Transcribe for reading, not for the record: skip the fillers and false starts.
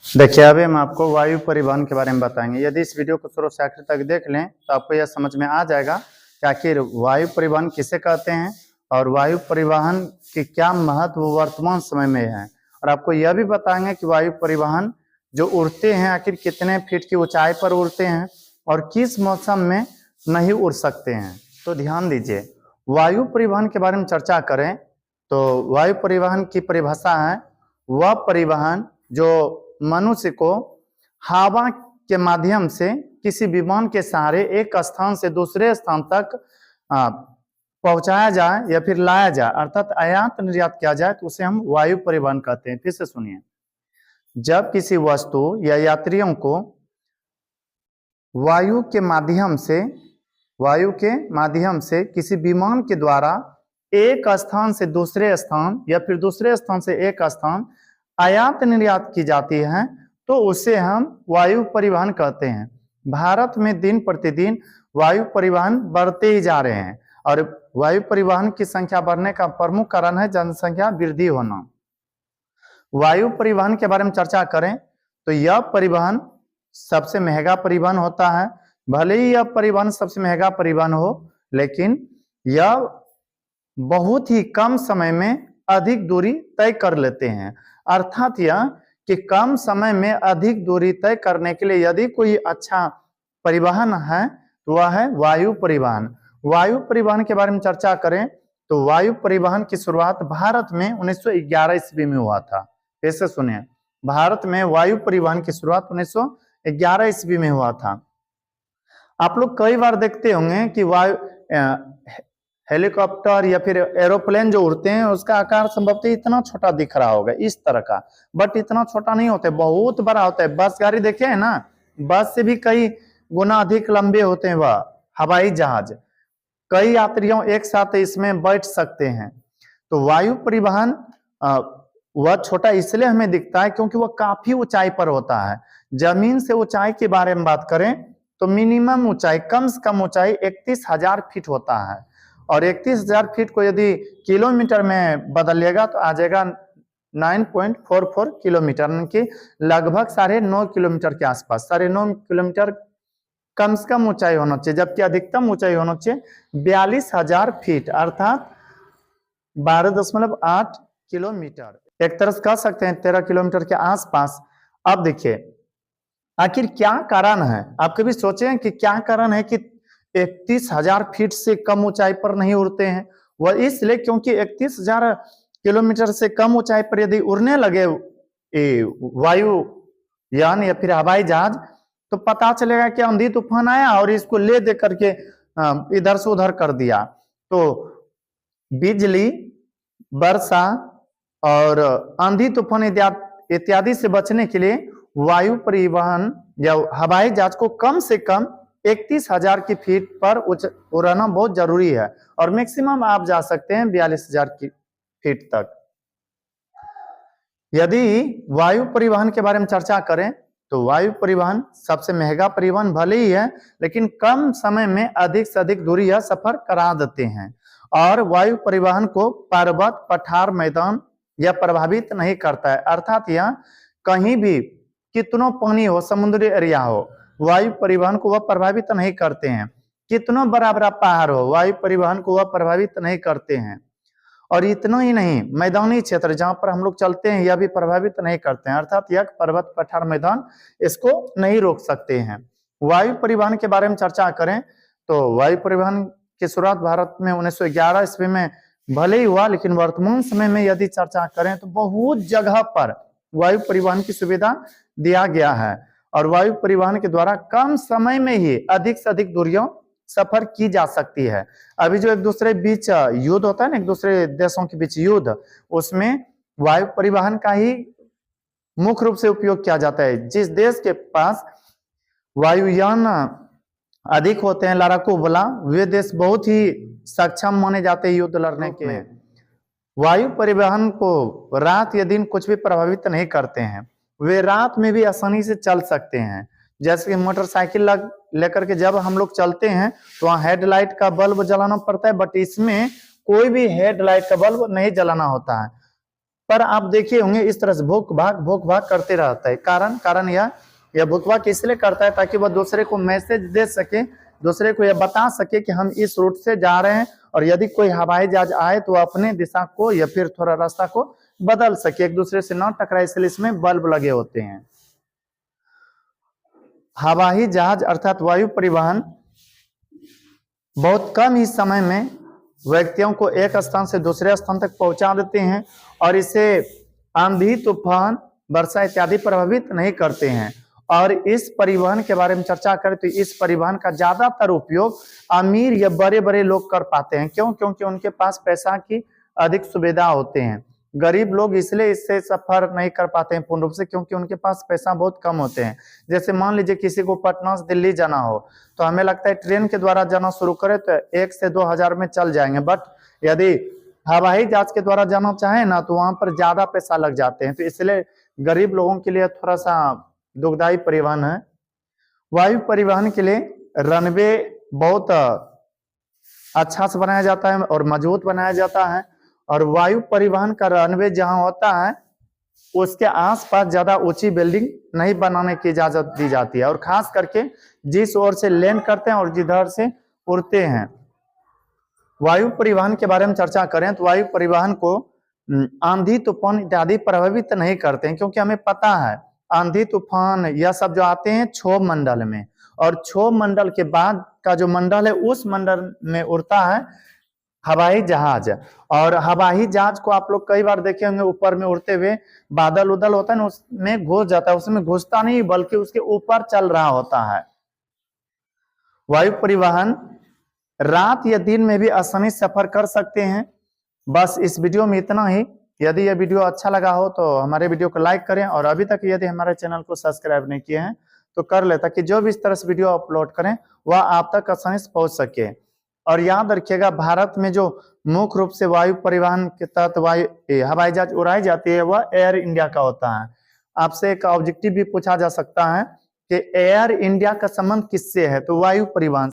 देखिए अभी हम आपको वायु परिवहन के बारे में बताएंगे। यदि इस वीडियो को शुरू से आखिर तक देख लें तो आपको यह समझ में आ जाएगा कि आखिर वायु परिवहन किसे कहते हैं और वायु परिवहन की क्या महत्व वर्तमान समय में है। और आपको यह भी बताएंगे कि वायु परिवहन जो उड़ते हैं आखिर कितने फीट की ऊंचाई पर उड़ते हैं और किस मौसम में नहीं उड़ सकते हैं। तो ध्यान दीजिए, वायु परिवहन के बारे में चर्चा करें तो वायु परिवहन की परिभाषा है वह परिवहन जो मनुष्य को हवा के माध्यम से किसी विमान के सहारे एक स्थान से दूसरे स्थान तक पहुंचाया जाए या फिर लाया जाए, अर्थात आयात निर्यात किया जाए, तो उसे हम वायु परिवहन कहते हैं। फिर से सुनिए, जब किसी वस्तु या यात्रियों को वायु के माध्यम से किसी विमान के द्वारा एक स्थान से दूसरे स्थान या फिर दूसरे स्थान से एक स्थान आयात निर्यात की जाती है तो उसे हम वायु परिवहन कहते हैं। भारत में दिन प्रतिदिन वायु परिवहन बढ़ते ही जा रहे हैं और वायु परिवहन की संख्या बढ़ने का प्रमुख कारण है जनसंख्या वृद्धि होना। वायु परिवहन के बारे में चर्चा करें तो यह परिवहन सबसे महंगा परिवहन होता है। भले ही यह परिवहन सबसे महंगा परिवहन हो, लेकिन यह बहुत ही कम समय में अधिक दूरी तय कर लेते हैं। अर्थात यह कि कम समय में अधिक दूरी तय करने के लिए यदि कोई अच्छा परिवहन है तो वह है वायु परिवहन। वायु परिवहन के बारे में चर्चा करें तो वायु परिवहन की शुरुआत भारत में 1911 ईस्वी में हुआ था। ऐसे सुनिए, भारत में वायु परिवहन की शुरुआत 1911 ईस्वी में हुआ था। आप लोग कई बार देखते होंगे कि वायु हेलीकॉप्टर या फिर एरोप्लेन जो उड़ते हैं उसका आकार संभवतः इतना छोटा दिख रहा होगा, इस तरह का, बट इतना छोटा नहीं होता है, बहुत बड़ा होता है। बस गाड़ी देखे है ना, बस से भी कई गुना अधिक लंबे होते हैं वह हवाई जहाज। कई यात्रियों एक साथ इसमें बैठ सकते हैं। तो वायु परिवहन वह छोटा इसलिए हमें दिखता है क्योंकि वह काफी ऊंचाई पर होता है। जमीन से ऊंचाई के बारे में बात करें तो मिनिमम ऊंचाई, कम से कम ऊंचाई 31,000 फीट होता है और 31,000 फीट को यदि किलोमीटर में बदलिएगा तो आ जाएगा 9.44 किलोमीटर, यानी कि लगभग 9.5 किलोमीटर के आसपास। 9.5 किलोमीटर कम से कम ऊंचाई होना चाहिए, जबकि अधिकतम ऊंचाई होना चाहिए 42,000 फीट अर्थात 12.8 किलोमीटर। एक तरह से कह सकते हैं 13 किलोमीटर के आसपास। अब देखिए आखिर क्या कारण है, आप कभी सोचे कि क्या कारण है कि 31,000 फीट से कम ऊंचाई पर नहीं उड़ते हैं। वह इसलिए क्योंकि 31,000 किलोमीटर से कम ऊंचाई पर यदि उड़ने लगे वायु यान या फिर हवाई जहाज तो पता चलेगा कि आंधी तूफान आया और इसको ले दे करके इधर से उधर कर दिया। तो बिजली, वर्षा और आंधी तूफान इत्यादि से बचने के लिए वायु परिवहन या हवाई जहाज को कम से कम 31,000 की फीट पर उड़ाना बहुत जरूरी है और मैक्सिमम आप जा सकते हैं 42,000 की फीट तक। यदि वायु परिवहन के बारे में चर्चा करें तो वायु परिवहन सबसे महंगा परिवहन भले ही है, लेकिन कम समय में अधिक से अधिक दूरी या सफर करा देते हैं और वायु परिवहन को पर्वत, पठार, मैदान या प्रभावित नहीं करता है। अर्थात यह कहीं भी कितनों पानी हो, समुद्री एरिया हो, वायु परिवहन को वह प्रभावित नहीं करते हैं। कितना बड़ा बड़ा पहाड़ हो, वायु परिवहन को वह प्रभावित नहीं करते हैं। और इतना ही नहीं, मैदानी क्षेत्र जहां पर हम लोग चलते हैं यह भी प्रभावित नहीं करते हैं। अर्थात यह पर्वत, पठार, मैदान इसको नहीं रोक सकते हैं। वायु परिवहन के बारे में चर्चा करें तो वायु परिवहन की शुरुआत भारत में 1911 ईस्वी में भले ही हुआ, लेकिन वर्तमान समय में यदि चर्चा करें तो बहुत जगह पर वायु परिवहन की सुविधा दिया गया है और वायु परिवहन के द्वारा कम समय में ही अधिक से अधिक दूरियों सफर की जा सकती है। अभी जो एक दूसरे बीच युद्ध होता है ना, एक दूसरे देशों के बीच युद्ध, उसमें वायु परिवहन का ही मुख्य रूप से उपयोग किया जाता है। जिस देश के पास वायुयान अधिक होते हैं, लड़ाकू बला, वे देश बहुत ही सक्षम माने जाते हैं युद्ध लड़ने के लिए। वायु परिवहन को रात या दिन कुछ भी प्रभावित नहीं करते हैं, वे रात में भी आसानी से चल सकते हैं। जैसे कि मोटरसाइकिल लेकर के जब हम लोग चलते हैं तो वहाँ हेडलाइट का बल्ब जलाना पड़ता है, बट इसमें कोई भी हेडलाइट का बल्ब नहीं जलाना होता है। पर आप देखिए होंगे इस तरह से भूख भाग करते रहता है। कारण यह भूख भाग इसलिए करता है ताकि वह दूसरे को मैसेज दे सके, दूसरे को यह बता सके कि हम इस रूट से जा रहे हैं, और यदि कोई हवाई जहाज आए तो अपने दिशा को या फिर थोड़ा रास्ता को बदल सके, एक दूसरे से ना टकराए, इसलिए इसमें बल्ब लगे होते हैं। हवाई जहाज अर्थात वायु परिवहन बहुत कम ही समय में व्यक्तियों को एक स्थान से दूसरे स्थान तक पहुंचा देते हैं, और इसे आंधी, तूफान, वर्षा इत्यादि प्रभावित नहीं करते हैं। और इस परिवहन के बारे में चर्चा करें तो इस परिवहन का ज्यादातर उपयोग अमीर या बड़े बड़े लोग कर पाते हैं। क्यों? क्योंकि उनके पास पैसा की अधिक सुविधा होते हैं। गरीब लोग इसलिए इससे सफर नहीं कर पाते हैं पूर्ण रूप से, क्योंकि उनके पास पैसा बहुत कम होते हैं। जैसे मान लीजिए किसी को पटना से दिल्ली जाना हो तो हमें लगता है ट्रेन के द्वारा जाना शुरू करें तो 1 से 2 हजार में चल जाएंगे, बट यदि हवाई जहाज के द्वारा जाना चाहे ना तो वहां पर ज्यादा पैसा लग जाते हैं। तो इसलिए गरीब लोगों के लिए थोड़ा सा दुखदायी परिवहन है। वायु परिवहन के लिए रनवे बहुत अच्छा से बनाया जाता है और मजबूत बनाया जाता है, और वायु परिवहन का रनवे जहां होता है उसके आसपास ज्यादा ऊंची बिल्डिंग नहीं बनाने की इजाजत दी जाती है, और खास करके जिस ओर से लैंड करते हैं और जिधर से उड़ते हैं। वायु परिवहन के बारे में चर्चा करें तो वायु परिवहन को आंधी, तूफान इत्यादि प्रभावित नहीं करते हैं, क्योंकि हमें पता है आंधी, तूफान यह सब जो आते हैं क्षोभ मंडल में, और क्षोभ मंडल के बाद का जो मंडल है उस मंडल में उड़ता है हवाई जहाज। और हवाई जहाज को आप लोग कई बार देखे होंगे ऊपर में उड़ते हुए, बादल उदल होता है ना उसमें घुस जाता है, उसमें घुसता नहीं बल्कि उसके ऊपर चल रहा होता है। वायु परिवहन रात या दिन में भी आसानी से सफर कर सकते हैं। बस इस वीडियो में इतना ही। यदि यह वीडियो अच्छा लगा हो तो हमारे वीडियो को लाइक करें, और अभी तक यदि हमारे चैनल को सब्सक्राइब नहीं किए हैं तो कर ले, ताकि जो भी इस तरह से वीडियो अपलोड करें वह आप तक आसानी से पहुंच सके। और याद रखिएगा भारत में जो मुख्य रूप से वायु परिवहन के तहत हवाई जहाज उड़ाई जाती है वह एयर इंडिया का होता है। आपसे एक ऑब्जेक्टिव भी पूछा जा सकता है कि एयर इंडिया का संबंध किससे है, तो वायु परिवहन